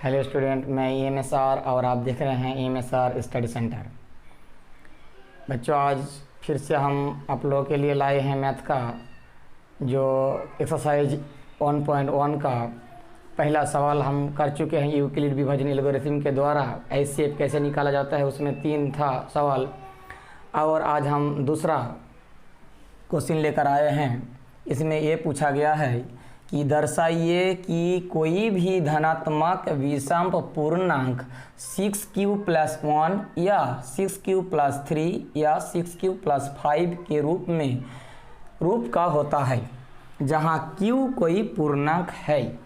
Hello student, मैं EMSR और आप देख रहे हैं EMSR स्टडी सेंटर। बच्चों, आज फिर से हम आप लोगों के लिए लाए हैं मैथ का जो एक्सरसाइज 1.1 का पहला सवाल हम कर चुके हैं। यूक्लिड विभाजन एल्गोरिथम के द्वारा HCF कैसे निकाला जाता है, उसमें 3 था सवाल, और आज हम दूसरा क्वेश्चन लेकर आए हैं। इसमें ये पूछा गया है कि दर्शाइए कि कोई भी धनात्मक विषम पूर्णांक 6q + 1 या 6q + 3 या 6q + 5 के रूप का होता है, जहां q कोई पूर्णांक है।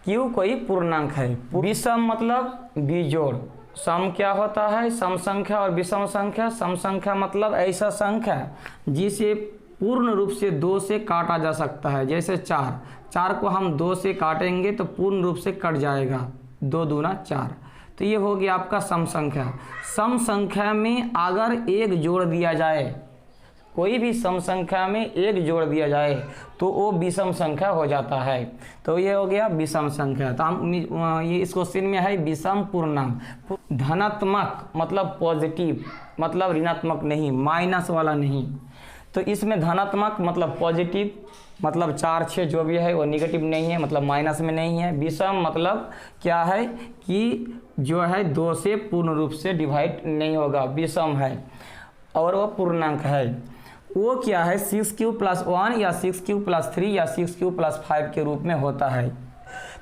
q कोई पूर्णांक है। विषम मतलब बिजोड़। सम क्या होता है? सम संख्या और विषम संख्या। सम संख्या मतलब ऐसा संख्या जिसे पूर्ण रूप से 2 से काटा जा सकता है। जैसे 4 को हम 2 से काटेंगे तो पूर्ण रूप से कट जाएगा, 2 दूना 4। तो ये हो गया आपका सम संख्या। सम संख्या में अगर 1 जोड़ दिया जाए, कोई भी सम संख्या में 1 जोड़ दिया जाए तो वो विषम संख्या हो जाता है। तो ये हो गया विषम संख्या। तो हम ये इस क्वेश्चन में है विषम पूर्णांक। धनात्मक मतलब पॉजिटिव, मतलब ऋणात्मक नहीं, माइनस वाला नहीं। तो इसमें धनात्मक मतलब पॉजिटिव, मतलब 4 6 जो भी है वो नेगेटिव नहीं है, मतलब माइनस में नहीं है। विषम मतलब क्या है कि जो है 2 से पूर्ण रूप से डिवाइड नहीं होगा, विषम है और वो पूर्णांक है। वो क्या है? 6q + 1 या 6q + 3 या 6q + 5 के रूप में होता है।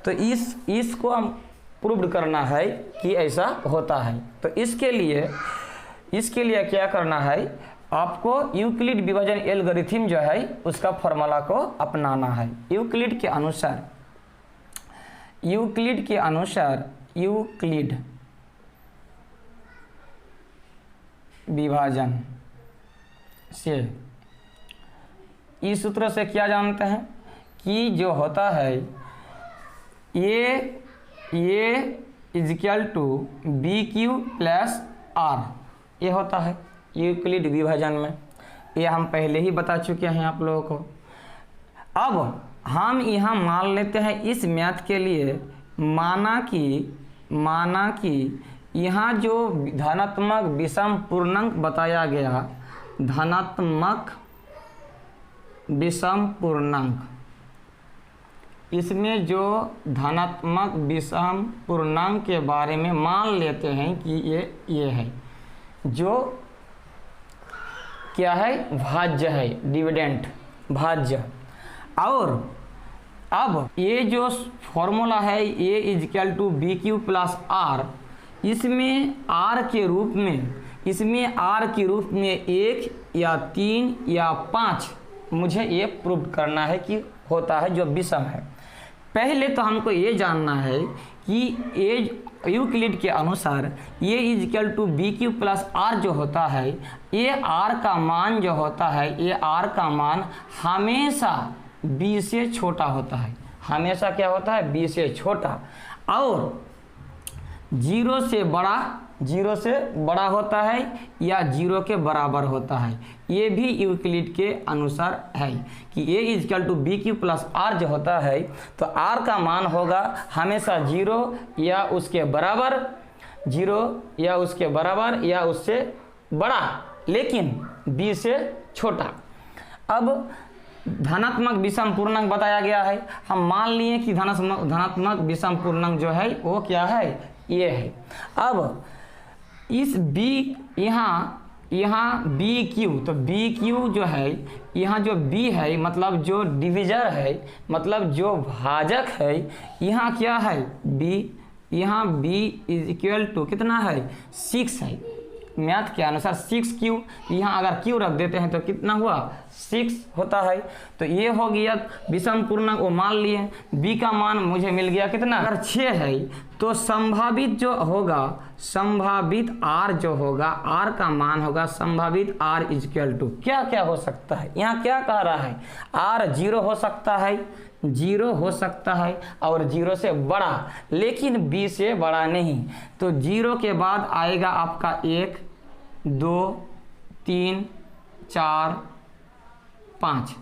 तो इसको हम प्रूव करना है कि ऐसा होता है। तो इसके लिए क्या करना है? आपको यूक्लिड विभाजन एल्गोरिथम जो है उसका फॉर्मूला को अपनाना है। यूक्लिड के अनुसार यूक्लिड विभाजन से इस सूत्र से क्या जानते हैं कि जो होता है ये = BQ + R, ये होता है यूक्लिड विभाजन में। ये हम पहले ही बता चुके हैं आप लोगों को। अब हम यहाँ मान लेते हैं इस मैथ के लिए, माना कि यहाँ जो धनात्मक विषम पूर्णांक बताया गया, धनात्मक विषम पूर्णांक, इसमें जो धनात्मक विषम पूर्णांक के बारे में मान लेते हैं कि ये है, जो क्या है? भाज्य है, डिविडेंड भाज्य। और अब ये जो फॉर्मूला है ये = BQ + R, इसमें R के रूप में 1 या 3 या 5 मुझे ये प्रूव करना है कि होता है जो विषम है। पहले तो हमको ये जानना है कि ये यूक्लिड के अनुसार ये = BQ + R जो होता है, ये R का मान जो होता है, ये R का मान हमेशा B से छोटा होता है। हमेशा क्या होता है? B से छोटा। और 0 से बड़ा होता है या 0 के बराबर होता है। ये भी यूक्लिड के अनुसार है कि ये = BQ + R जो होता है, तो R का मान होगा हमेशा 0 या उसके बराबर या उससे बड़ा, लेकिन B से छोटा। अब धनात्मक विषम पूर्णांक बताया गया है। हम मान लिए कि धनात्मक विषम पूर्णांक जो है वो क्या है? ये है। अब इस B यहाँ BQ, तो BQ जो है, यहाँ जो B है मतलब जो डिविजर है, मतलब जो भाजक है, यहाँ क्या है? B। यहाँ B = कितना है? 6 है। मैथ के अनुसार 6q, यहाँ अगर q रख देते हैं तो कितना हुआ? 6 होता है। तो ये हो गया विषम पूर्णांक, वो मान लिए। b का मान मुझे मिल गया कितना? अगर 6 है तो संभावित जो होगा, संभावित r जो होगा, r का मान होगा संभावित r = क्या हो सकता है? यहाँ क्या कह रहा है? r 0 हो सकता है, 0 हो सकता है और 0 से बड़ा, लेकिन b से बड़ा नहीं। तो 0 के बाद आएगा आपका 1 2 3 4 5।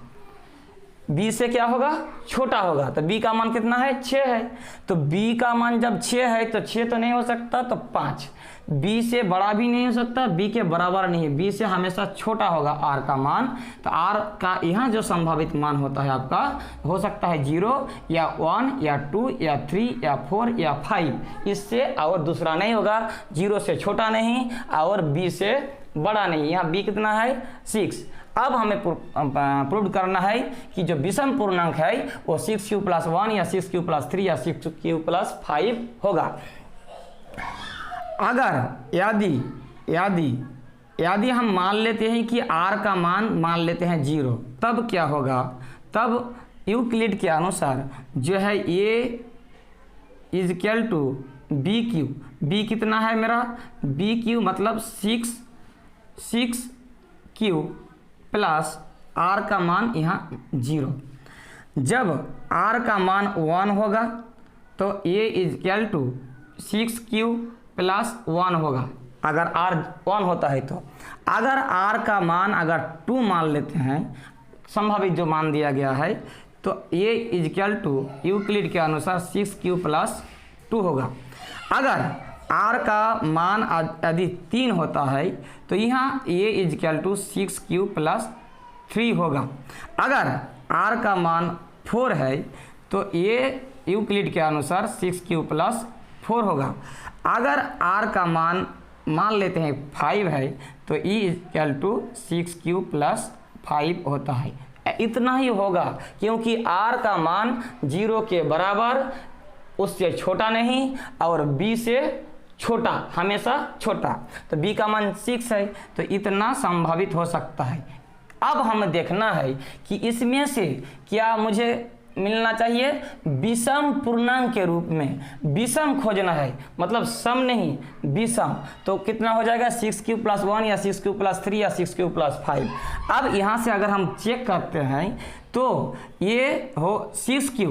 b से क्या होगा, छोटा होगा। तो b का मान कितना है, 6 है। तो b का मान जब 6 है तो 6 तो नहीं हो सकता, तो 5। b से बड़ा भी नहीं हो सकता, b के बराबर नहीं है, b से हमेशा छोटा होगा r का मान। तो r का यहाँ जो संभावित मान होता है आपका, हो सकता है 0 या 1 या 2 या 3 या 4 या 5, इससे और दूसरा नहीं होगा। 0 से छोटा नहीं और b से बड़ा नहीं। यहाँ b कितना है, 6। अब हमें प्रूव करना है कि जो विषम पूर्णांक है वो 6q + 1 या 6q + 3 या 6q + 5 होगा। अगर यदि हम मान लेते हैं कि r का मान लेते हैं 0, तब क्या होगा, तब यूक्लिड के अनुसार जो है a = bq। b कितना है मेरा, bq मतलब 6q प्लस r का मान यहाँ 0। जब r का मान 1 होगा तो a = 6q + 1 होगा, अगर r 1 होता है तो। अगर r का मान अगर 2 मान लेते हैं, संभावित जो मान दिया गया है, तो a = यूक्लिड के अनुसार 6q + 2 होगा। अगर r का मान यदि 3 होता है तो यहाँ a = 6q + 3 होगा। अगर r का मान 4 है तो a यूक्लिड के अनुसार 6q + 4 होगा। अगर r का मान लेते हैं 5 है तो e = 6q + 5 होता है। इतना ही होगा, क्योंकि r का मान 0 के बराबर, उससे छोटा नहीं, और b से छोटा, हमेशा छोटा। तो b का मान 6 है, तो इतना संभावित हो सकता है। अब हमें देखना है कि इसमें से क्या मुझे मिलना चाहिए, विषम पूर्णांक के रूप में। विषम खोजना है, मतलब सम नहीं, विषम। तो कितना हो जाएगा, 6q + 1 या 6q + 3 या 6q + 5। अब यहाँ से अगर हम चेक करते हैं तो ये हो 6q।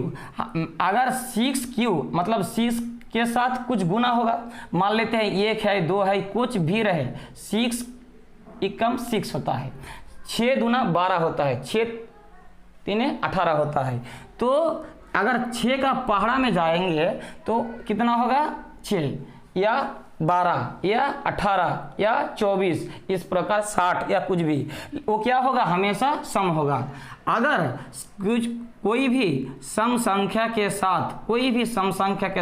अगर 6q मतलब 6 के साथ कुछ गुना होगा, मान लेते हैं 1 है 2 है, कुछ भी रहे, 6 = 6 होता है, 6 दूना 12 होता है, 6 3 18 होता है। तो अगर 6 का पहाड़ा में जाएंगे तो कितना होगा, 6 या 12 या 18 या 24, इस प्रकार 60 या कुछ भी, वो क्या होगा, हमेशा सम होगा। अगर कोई भी सम संख्या के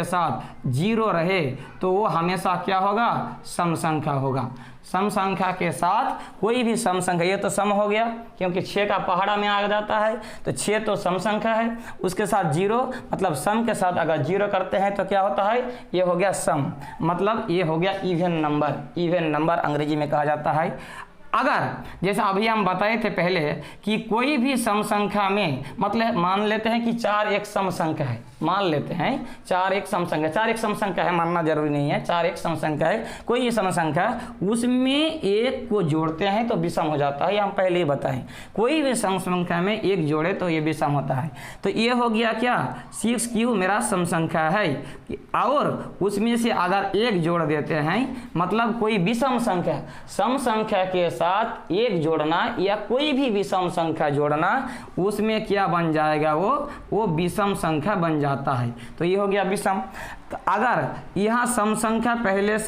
साथ 0 रहे तो वो हमेशा क्या होगा, सम संख्या होगा। सम संख्या के साथ कोई भी सम संख्या, ये तो सम हो गया क्योंकि 6 का पहाड़ा में आ जाता है, तो 6 तो सम संख्या है, उसके साथ 0 मतलब सम के साथ अगर 0 करते हैं तो क्या होता है, ये हो गया सम, मतलब ये हो गया इवन नंबर। इवन नंबर अंग्रेजी में कहा जाता है। अगर जैसा अभी हम बताए थे पहले कि कोई भी सम संख्या में, मतलब मान लेते हैं कि 4 एक सम संख्या है, मान लेते हैं 4 एक सम संख्या, 4 एक सम संख्या है, मानना जरूरी नहीं है, 4 एक सम संख्या है, कोई सम संख्या, उसमें एक को जोड़ते हैं तो विषम हो जाता है। हम पहले ही बताएं, कोई भी सम संख्या में एक जोड़े तो ये विषम होता है। तो ये हो गया क्या, 6q मेरा सम संख्या है, और उसमें से अगर एक जोड़ देते हैं, मतलब कोई विषम संख्या, सम संख्या के साथ एक जोड़ना या कोई भी विषम संख्या जोड़ना, उसमें क्या बन जाएगा, वो विषम संख्या बन जाता है। तो ये हो गया विषम। तो अगर यहाँ सम संख्या पहले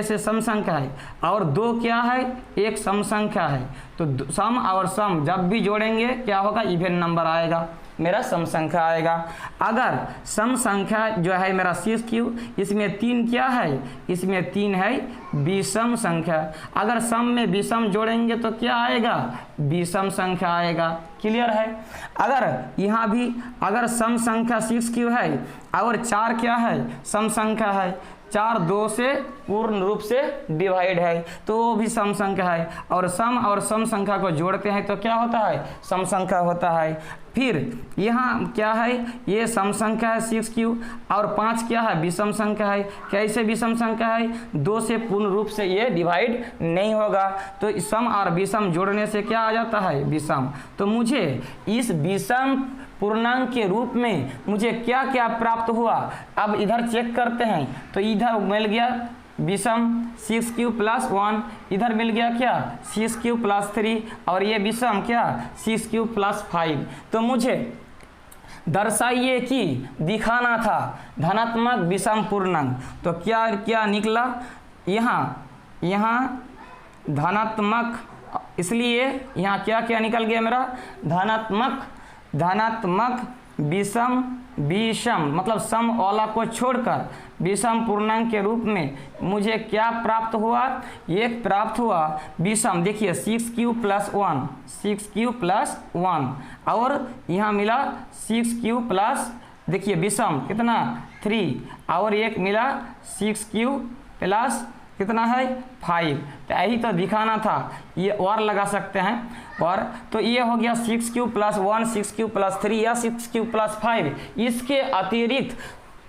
से सम संख्या है और 2 क्या है, एक सम संख्या है, तो सम और सम जब भी जोड़ेंगे क्या होगा, इवन नंबर आएगा, मेरा सम संख्या आएगा। अगर सम संख्या जो है मेरा 6q, इसमें 3 क्या है, इसमें 3 है विषम संख्या। अगर सम में विषम जोड़ेंगे तो क्या आएगा, विषम संख्या आएगा। क्लियर है। अगर यहाँ भी अगर सम संख्या 6q है और 4 क्या है, सम संख्या है, 4 2 से पूर्ण रूप से डिवाइड है, तो वो भी सम संख्या है, और सम संख्या को जोड़ते हैं तो क्या होता है, सम संख्या होता है। फिर यहाँ क्या है, ये सम संख्या है 6q, और 5 क्या है, विषम संख्या है। कैसे विषम संख्या है, 2 से पूर्ण रूप से ये डिवाइड नहीं होगा, तो सम और विषम जोड़ने से क्या आ जाता है, विषम। तो मुझे इस विषम पूर्णांक के रूप में मुझे क्या क्या प्राप्त हुआ, अब इधर चेक करते हैं। तो इधर मिल गया विषम 6 क्यूब प्लस 1, इधर मिल गया क्या 6 क्यूब प्लस 3, और ये विषम क्या 6 क्यूब प्लस 5। तो मुझे दर्शाइए कि दिखाना था धनात्मक विषम पूर्णांक, तो क्या क्या निकला, यहाँ धनात्मक, इसलिए यहाँ क्या क्या निकल गया मेरा धनात्मक विषम मतलब सम वाला को छोड़कर विषम पूर्णांक के रूप में मुझे क्या प्राप्त हुआ, एक प्राप्त हुआ विषम, देखिए 6 क्यूब प्लस 1, 6 क्यूब प्लस 1, और यहाँ मिला 6 क्यूब प्लस, देखिए विषम कितना 3, और एक मिला 6 क्यूब प्लस कितना है 5। तो यही तो दिखाना था, ये और लगा सकते हैं, और तो ये हो गया 6 क्यूब प्लस 1, 6 क्यूब प्लस 3 या 6 क्यूब प्लस 5। इसके अतिरिक्त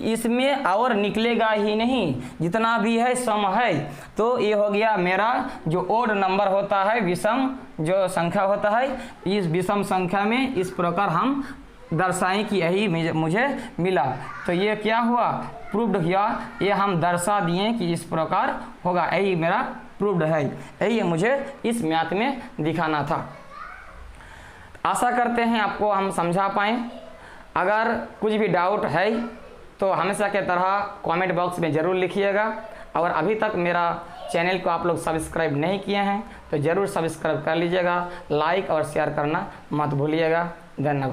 इसमें और निकलेगा ही नहीं, जितना भी है सम है। तो ये हो गया मेरा जो ओड नंबर होता है, विषम जो संख्या होता है, इस विषम संख्या में इस प्रकार हम दर्शाएं कि यही मुझे मिला। तो ये क्या हुआ, प्रूव्ड हुआ, ये हम दर्शा दिए कि इस प्रकार होगा, यही मेरा प्रूव्ड है, यही मुझे इस मैथ में दिखाना था। आशा करते हैं आपको हम समझा पाएँ। अगर कुछ भी डाउट है तो हमेशा के तरह कमेंट बॉक्स में ज़रूर लिखिएगा, और अभी तक मेरा चैनल को आप लोग सब्सक्राइब नहीं किए हैं तो ज़रूर सब्सक्राइब कर लीजिएगा, लाइक और शेयर करना मत भूलिएगा। धन्यवाद।